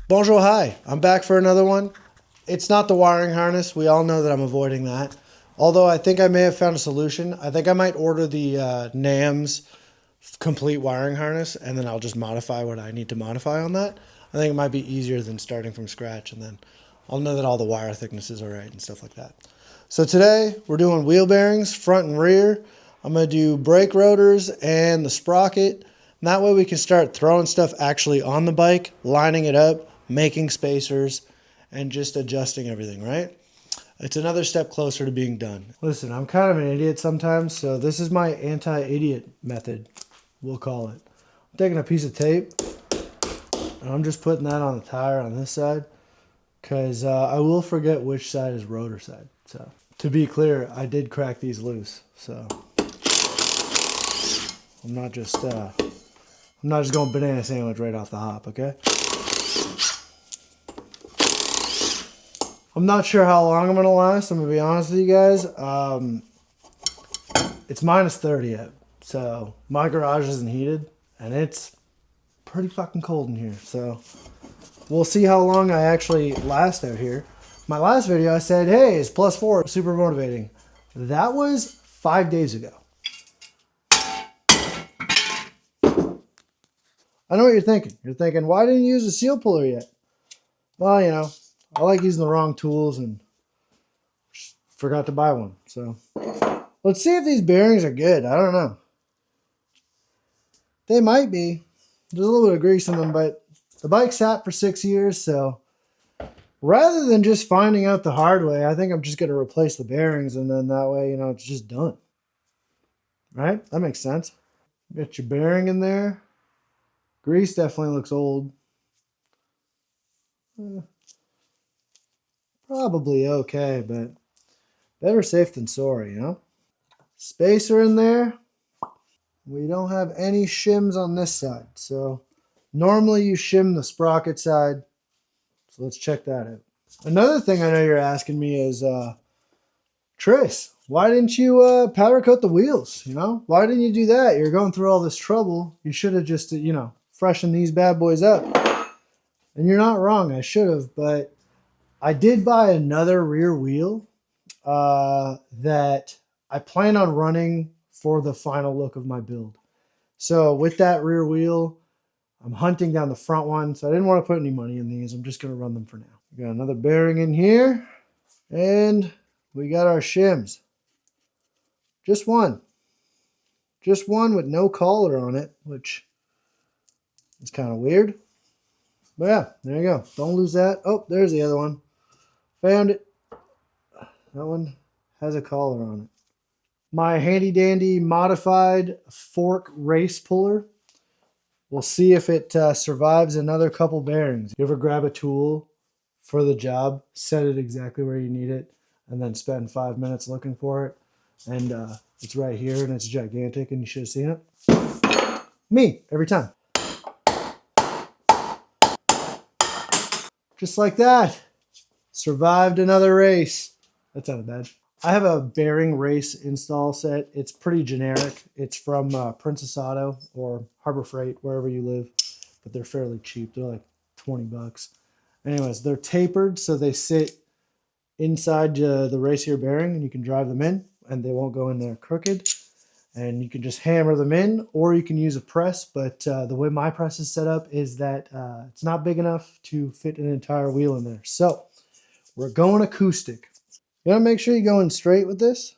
Bonjour, hi. I'm back for another one. It's not the wiring harness. We all know that I'm avoiding that. Although I think I may have found a solution. I think I might order the NAMS complete wiring harness, and then I'll just modify what I need to modify on that. I think it might be easier than starting from scratch, and then I'll know that all the wire thicknesses are right and stuff like that. So today we're doing wheel bearings, front and rear. I'm going to do brake rotors and the sprocket. And that way we can start throwing stuff actually on the bike, lining it up, making spacers, and just adjusting everything, right? It's another step closer to being done. Listen, I'm kind of an idiot sometimes, so this is my anti-idiot method, we'll call it. I'm taking a piece of tape, and I'm just putting that on the tire on this side, because I will forget which side is rotor side. So, to be clear, I did crack these loose, so I'm not just going banana sandwich right off the hop, okay? I'm not sure how long I'm going to last. I'm going to be honest with you guys. It's minus 30 out. So my garage isn't heated. And it's pretty fucking cold in here. So we'll see how long I actually last out here. My last video I said, hey, it's +4. Super motivating. That was 5 days ago. I know what you're thinking. You're thinking, why didn't you use a seal puller yet? Well, you know, I like using the wrong tools and forgot to buy one. So let's see if these bearings are good. I don't know. They might be. There's a little bit of grease in them, but the bike sat for 6 years. So rather than just finding out the hard way, I think I'm just going to replace the bearings. And then that way, you know, it's just done. Right? That makes sense. Get your bearing in there. Grease definitely looks old. Probably okay, but better safe than sorry, you know? Spacer in there. We don't have any shims on this side. So normally you shim the sprocket side. So let's check that out. Another thing I know you're asking me is, Tris, why didn't you powder coat the wheels? You know, why didn't you do that? You're going through all this trouble. You should have just, you know, freshened these bad boys up. And you're not wrong. I should have, but I did buy another rear wheel that I plan on running for the final look of my build. So with that rear wheel, I'm hunting down the front one. So I didn't want to put any money in these. I'm just going to run them for now. We got another bearing in here. And we got our shims. Just one. Just one with no collar on it, which is kind of weird. But yeah, there you go. Don't lose that. Oh, there's the other one. Found it. That one has a collar on it. My handy dandy modified fork race puller. We'll see if it survives another couple bearings. You ever grab a tool for the job, set it exactly where you need it, and then spend 5 minutes looking for it, and it's right here and it's gigantic and you should have seen it? Me, every time. Just like that. Survived another race. That sounded bad. I have a bearing race install set. It's pretty generic. It's from Princess Auto or Harbor Freight, wherever you live. But they're fairly cheap. They're like 20 bucks. Anyways, they're tapered so they sit inside the racier bearing and you can drive them in and they won't go in there crooked. And you can just hammer them in or you can use a press. But the way my press is set up is that it's not big enough to fit an entire wheel in there. So we're going acoustic. You gotta make sure you're going straight with this.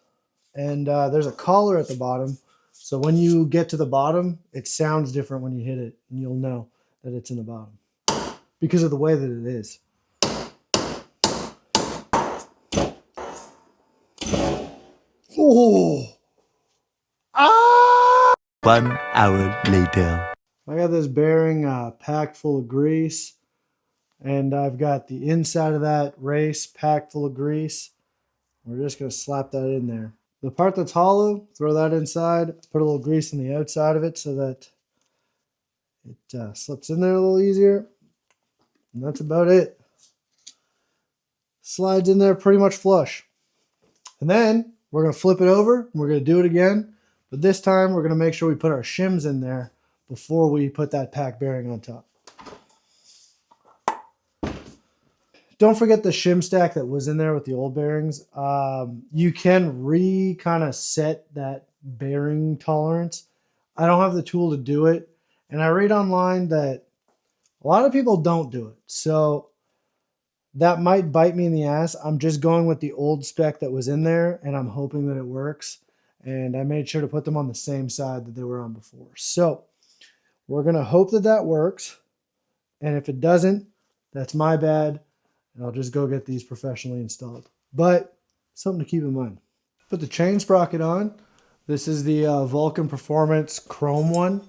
And there's a collar at the bottom. So when you get to the bottom, it sounds different when you hit it. And you'll know that it's in the bottom. Because of the way that it is. Oh! Ah! 1 hour later. I got this bearing packed full of grease. And I've got the inside of that race packed full of grease. We're just going to slap that in there. The part that's hollow, throw that inside. Put a little grease on the outside of it so that it slips in there a little easier. And that's about it. Slides in there pretty much flush. And then we're going to flip it over. And we're going to do it again. But this time we're going to make sure we put our shims in there before we put that pack bearing on top. don't forget the shim stack that was in there with the old bearings. You can kind of set that bearing tolerance. I don't have the tool to do it. And I read online that a lot of people don't do it. So that might bite me in the ass. I'm just going with the old spec that was in there, and I'm hoping that it works. And I made sure to put them on the same side that they were on before. So we're going to hope that that works. And if it doesn't, that's my bad. And I'll just go get these professionally installed. But something to keep in mind. Put the chain sprocket on. This is the Vulcan Performance Chrome one.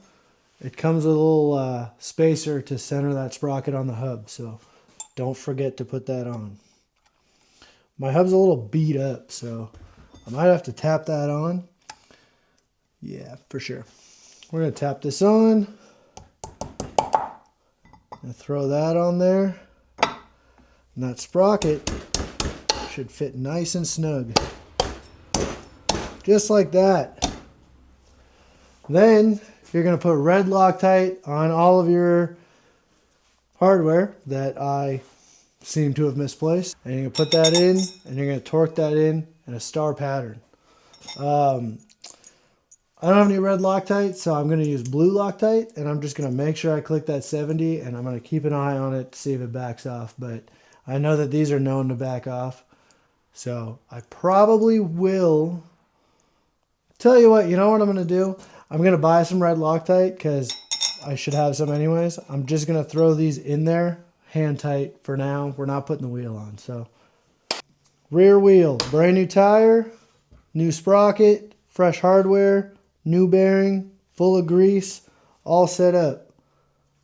It comes with a little spacer to center that sprocket on the hub. So don't forget to put that on. My hub's a little beat up, so I might have to tap that on. Yeah, for sure. We're going to tap this on. And throw that on there. And that sprocket should fit nice and snug. Just like that. Then you're going to put red Loctite on all of your hardware that I seem to have misplaced. And you're going to put that in, and you're going to torque that in a star pattern. I don't have any red Loctite, so I'm going to use blue Loctite, and I'm just going to make sure I click that 70, and I'm going to keep an eye on it to see if it backs off. But I know that these are known to back off, so I probably will. Tell you what, you know what I'm going to do? I'm going to buy some red Loctite, because I should have some anyways. I'm just going to throw these in there, hand tight for now. We're not putting the wheel on. So, rear wheel, brand new tire, new sprocket, fresh hardware, new bearing, full of grease, all set up.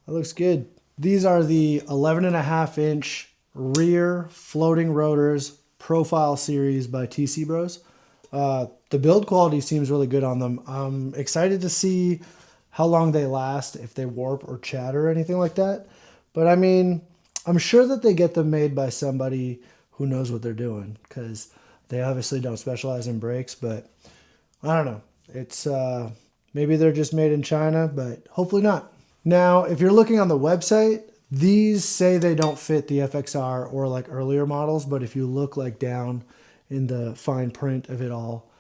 That looks good. These are the 11.5-inch rear floating rotors profile series by TC Bros. The build quality seems really good on them. I'm excited to see how long they last, if they warp or chatter or anything like that. But I mean, I'm sure that they get them made by somebody who knows what they're doing, because they obviously don't specialize in brakes. But I don't know. It's maybe they're just made in China, but hopefully not. Now, if you're looking on the website, these say they don't fit the FXR or like earlier models, but if you look like down in the fine print of it all,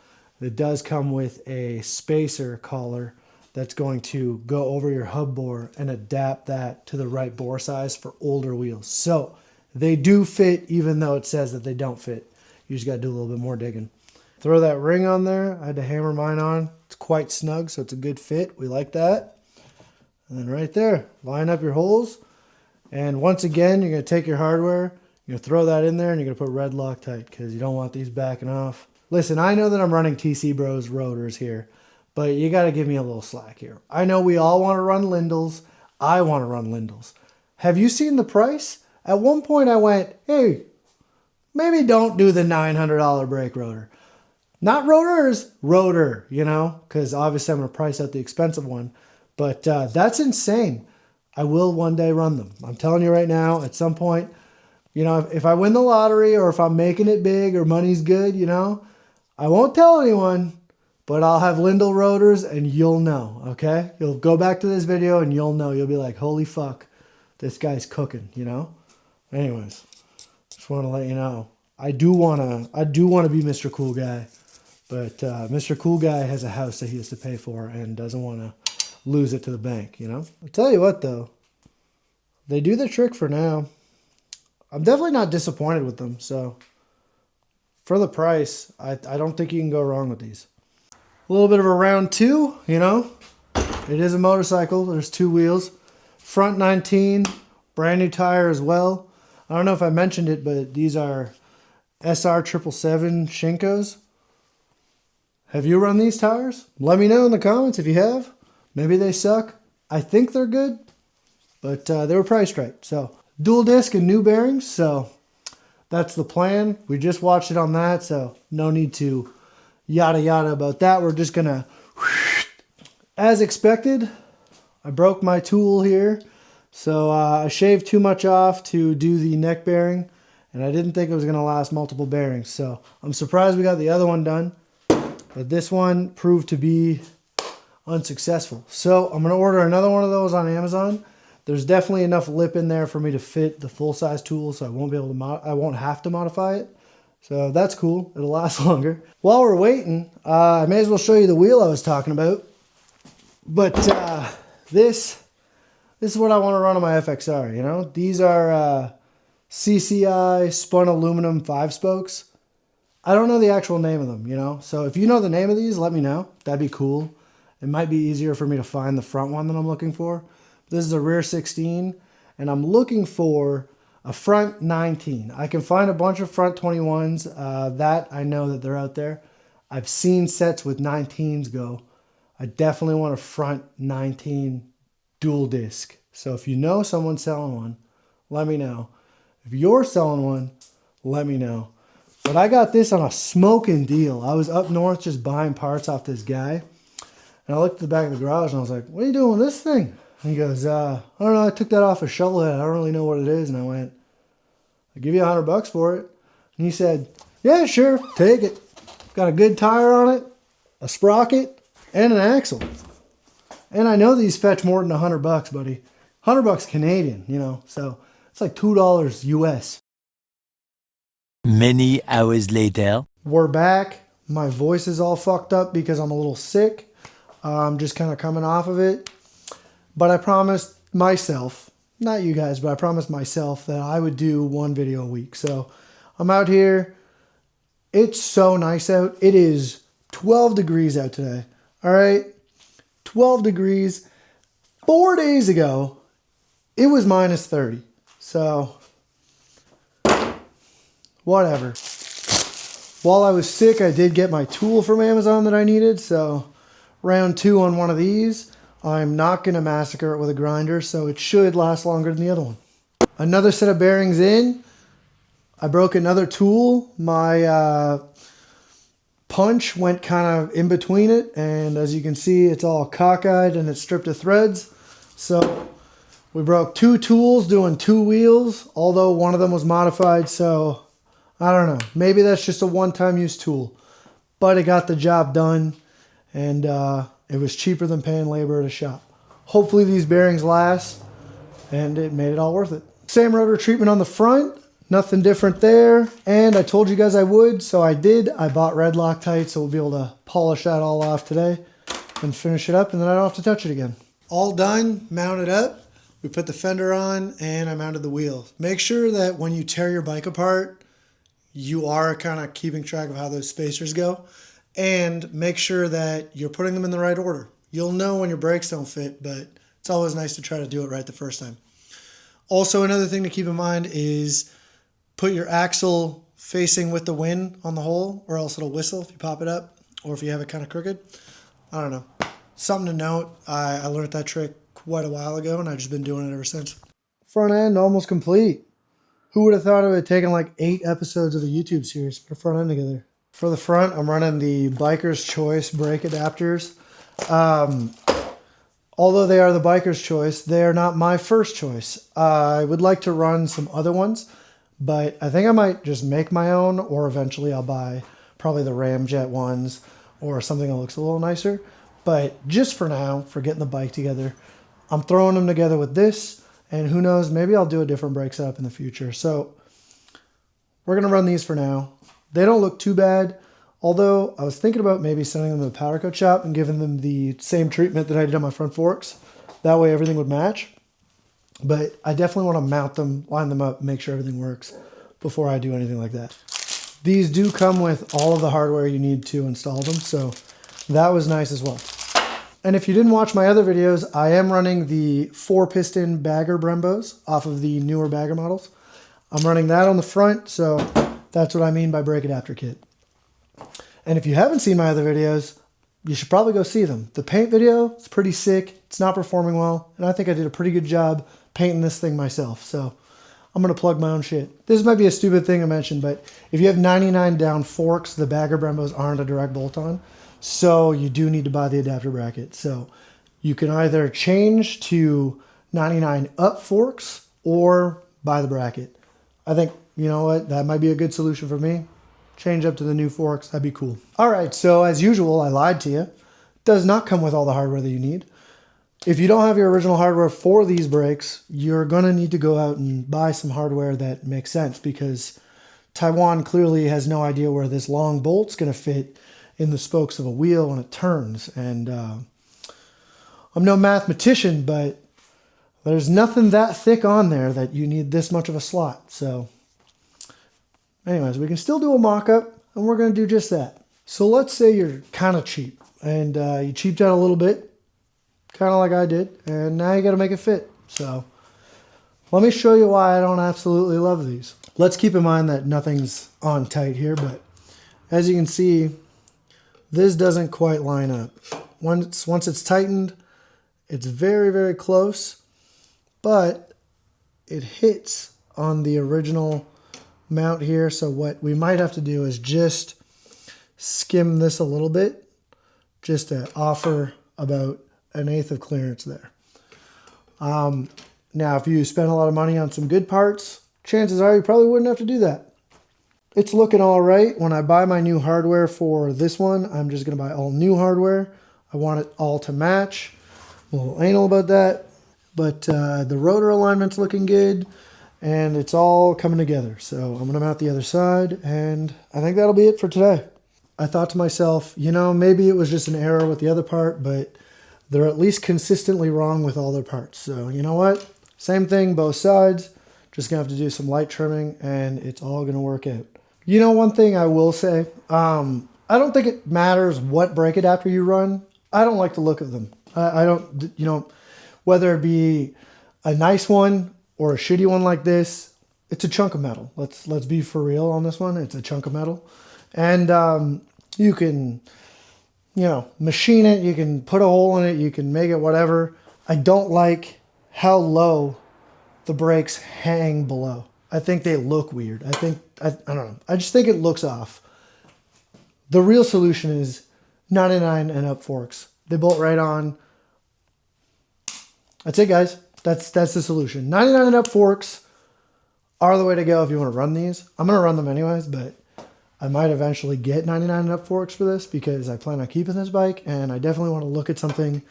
it does come with a spacer collar that's going to go over your hub bore and adapt that to the right bore size for older wheels. So they do fit, even though it says that they don't fit. You just got to do a little bit more digging. Throw that ring on there. I had to hammer mine on. It's quite snug, so it's a good fit. We like that. And then right there, line up your holes. And once again, you're going to take your hardware, you're going to throw that in there, and you're going to put red Loctite, because you don't want these backing off. Listen, I know that I'm running TC Bros rotors here, but you got to give me a little slack here. I know we all want to run Lindels. I want to run Lindels. Have you seen the price? At one point I went, hey, maybe don't do the $900 brake rotor. Not rotors, rotor, you know, because obviously I'm going to price out the expensive one. But that's insane. I will one day run them. I'm telling you right now, at some point, you know, if I win the lottery or if I'm making it big or money's good, you know, I won't tell anyone, but I'll have Lindel rotors and you'll know, okay? You'll go back to this video and you'll know. You'll be like, holy fuck, this guy's cooking, you know? Anyways, just want to let you know. I do want to be Mr. Cool Guy, but Mr. Cool Guy has a house that he has to pay for and doesn't want to lose it to the bank, you know? I'll tell you what, though. They do the trick for now. I'm definitely not disappointed with them, so for the price, I don't think you can go wrong with these. A little bit of a round two, you know? It is a motorcycle. There's two wheels. Front 19, brand new tire as well. I don't know if I mentioned it, but these are SR 777 Shinkos. Have you run these tires? Let me know in the comments if you have. Maybe they suck. I think they're good, but they were priced right. So dual disc and new bearings. So that's the plan. We just watched it on that, so no need to yada yada about that. We're just gonna, as expected, I broke my tool here. So I shaved too much off to do the neck bearing, and I didn't think it was gonna last multiple bearings. So I'm surprised we got the other one done, but this one proved to be unsuccessful. So I'm going to order another one of those on Amazon. There's definitely enough lip in there for me to fit the full-size tool, so I won't have to modify it. So that's cool. It'll last longer. While we're waiting, I may as well show you the wheel I was talking about. But this is what I want to run on my FXR, you know? These are CCI spun aluminum 5-spokes. I don't know the actual name of them, you know? So if you know the name of these, let me know. That'd be cool. It might be easier for me to find the front one that I'm looking for. This is a rear 16, and I'm looking for a front 19. I can find a bunch of front 21s. That I know that they're out there. I've seen sets with 19s go. I definitely want a front 19 dual disc. So if you know someone selling one, let me know. If you're selling one, let me know. But I got this on a smoking deal. I was up north just buying parts off this guy. And I looked at the back of the garage and I was like, what are you doing with this thing? And he goes, I don't know, I took that off a shovelhead. I don't really know what it is. And I went, I'll give you $100 for it. And he said, yeah, sure, take it. Got a good tire on it, a sprocket, and an axle. And I know these fetch more than $100, buddy. $100 Canadian, you know, so it's like $2 US. Many hours later. We're back. My voice is all fucked up because I'm a little sick. I'm just kind of coming off of it. But I promised myself, not you guys, but I promised myself that I would do one video a week. So I'm out here. It's so nice out. It is 12 degrees out today. All right. 12 degrees. 4 days ago, it was minus 30. So whatever. While I was sick, I did get my tool from Amazon that I needed. So round 2 on one of these. I'm not going to massacre it with a grinder, so it should last longer than the other one. Another set of bearings in. I broke another tool. My punch went kind of in between it, and as you can see, it's all cockeyed and it's stripped of threads. So we broke 2 tools doing 2 wheels, although one of them was modified, so I don't know. Maybe that's just a one-time use tool, but it got the job done, and it was cheaper than paying labor at a shop. Hopefully these bearings last, and it made it all worth it. Same rotor treatment on the front, nothing different there. And I told you guys I would, so I did. I bought red Loctite, so we'll be able to polish that all off today and finish it up, and then I don't have to touch it again. All done, mounted up. We put the fender on, and I mounted the wheels. Make sure that when you tear your bike apart, you are kind of keeping track of how those spacers go. And make sure that you're putting them in the right order. You'll know when your brakes don't fit, but it's always nice to try to do it right the first time. Also, another thing to keep in mind is put your axle facing with the wind on the hole, or else it'll whistle if you pop it up, or if you have it kind of crooked. I don't know. Something to note. I learned that trick quite a while ago, and I've just been doing it ever since. Front end almost complete. Who would have thought it would have taken like 8 episodes of a YouTube series to put a front end together? For the front, I'm running the Biker's Choice brake adapters. Although they are the Biker's Choice, they are not my first choice. I would like to run some other ones, but I think I might just make my own, or eventually I'll buy probably the Ramjet ones or something that looks a little nicer. But just for now, for getting the bike together, I'm throwing them together with this, and who knows, maybe I'll do a different brake setup in the future. So we're going to run these for now. They don't look too bad, although I was thinking about maybe sending them to the powder coat shop and giving them the same treatment that I did on my front forks. That way everything would match. But I definitely want to mount them, line them up, make sure everything works before I do anything like that. These do come with all of the hardware you need to install them, so that was nice as well. And if you didn't watch my other videos, I am running the 4-piston bagger brembos off of the newer bagger models. I'm running that on the front, so that's what I mean by brake adapter kit. And if you haven't seen my other videos, you should probably go see them. The paint video is pretty sick. It's not performing well, and I think I did a pretty good job painting this thing myself. So I'm going to plug my own shit. This might be a stupid thing to mention, but if you have 99 down forks, the bagger brembos aren't a direct bolt-on. So you do need to buy the adapter bracket. So you can either change to 99 up forks or buy the bracket. I think, you know what, that might be a good solution for me. Change up to the new forks, that'd be cool. All right, so as usual, I lied to you. It does not come with all the hardware that you need. if you don't have your original hardware for these brakes, you're going to need to go out and buy some hardware that makes sense, because Taiwan clearly has no idea where this long bolt's going to fit in the spokes of a wheel when it turns. And I'm no mathematician, but there's nothing that thick on there that you need this much of a slot. So anyways, we can still do a mock-up, and we're going to do just that. So let's say you're kind of cheap, and you cheaped out a little bit, kind of like I did, and now you got to make it fit. So let me show you why I don't absolutely love these. Let's keep in mind that nothing's on tight here, but as you can see, this doesn't quite line up. Once it's tightened, it's very, very close, but it hits on the original mount here. So what we might have to do is just skim this a little bit, just to offer about 1/8 of clearance there. Now, if you spend a lot of money on some good parts, chances are you probably wouldn't have to do that. It's looking all right. When I buy my new hardware for this one, I'm just going to buy all new hardware. I want it all to match. I'm a little anal about that, but the rotor alignment's looking good, and it's all coming together. So I'm going to mount the other side, and I think that'll be it for today. I thought to myself, you know, maybe it was just an error with the other part, but they're at least consistently wrong with all their parts. So you know what? Same thing, both sides. Just going to have to do some light trimming, and it's all going to work out. You know, one thing I will say, I don't think it matters what brake adapter you run. I don't like the look of them. I don't, you know, whether it be a nice one or a shitty one like this, it's a chunk of metal. Let's be for real on this one. It's a chunk of metal. And you can, you know, machine it. You can put a hole in it. You can make it whatever. I don't like how low the brakes hang below. I think they look weird. I don't know. I just think it looks off. The real solution is 99 and up forks. They bolt right on. That's it, guys. That's the solution. 99 and up forks are the way to go if you want to run these. I'm going to run them anyways, but I might eventually get 99 and up forks for this because I plan on keeping this bike, and I definitely want to look at something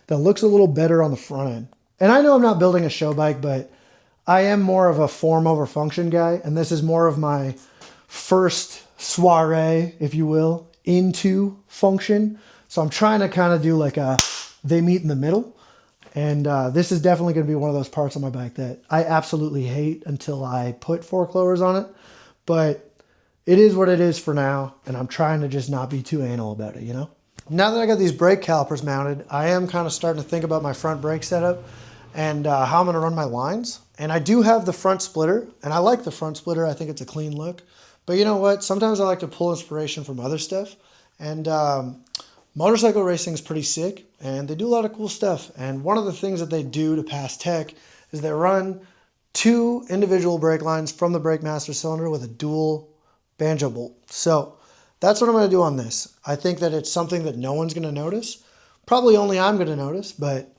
that looks a little better on the front end. And I know I'm not building a show bike, but I am more of a form over function guy, and this is more of my first soiree, if you will, into function. So I'm trying to kind of do like a they meet in the middle. And this is definitely going to be one of those parts on my bike that I absolutely hate until I put fork lowers on it. But it is what it is for now, and I'm trying to just not be too anal about it, you know? Now that I got these brake calipers mounted, I am kind of starting to think about my front brake setup and how I'm going to run my lines. And I do have the front splitter, and I like the front splitter. I think it's a clean look. But you know what? Sometimes I like to pull inspiration from other stuff. And motorcycle racing is pretty sick, and they do a lot of cool stuff. And one of the things that they do to pass tech is they run 2 individual brake lines from the brake master cylinder with a dual banjo bolt. So that's what I'm going to do on this. I think that it's something that no one's going to notice. Probably only I'm going to notice, but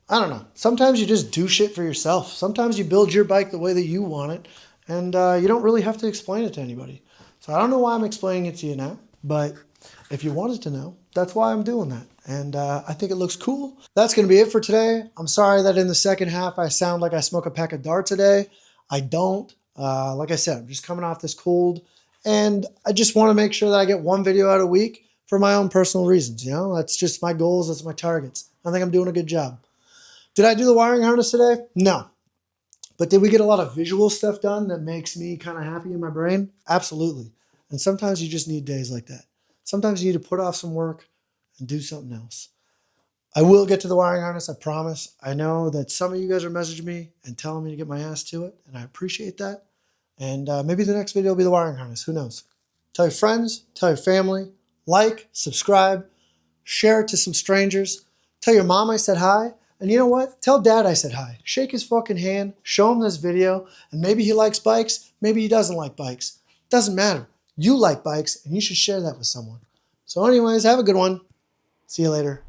I don't know. Sometimes you just do shit for yourself. Sometimes you build your bike the way that you want it, and you don't really have to explain it to anybody. So I don't know why I'm explaining it to you now, but if you wanted to know, that's why I'm doing that. And I think it looks cool. That's going to be it for today. I'm sorry that in the second half I sound like I smoke a pack of darts a day. I don't. Like I said, I'm just coming off this cold, and I just want to make sure that I get one video out a week for my own personal reasons. You know, that's just my goals. That's my targets. I think I'm doing a good job. Did I do the wiring harness today? No. But did we get a lot of visual stuff done that makes me kind of happy in my brain? Absolutely. And sometimes you just need days like that. Sometimes you need to put off some work and do something else. I will get to the wiring harness, I promise. I know that some of you guys are messaging me and telling me to get my ass to it, and I appreciate that. And maybe the next video will be the wiring harness. Who knows? Tell your friends, tell your family, like, subscribe, share it to some strangers. Tell your mom I said hi. And you know what? Tell dad I said hi. Shake his fucking hand, show him this video, and maybe he likes bikes, maybe he doesn't like bikes. Doesn't matter. You like bikes, and you should share that with someone. So anyways, have a good one. See you later.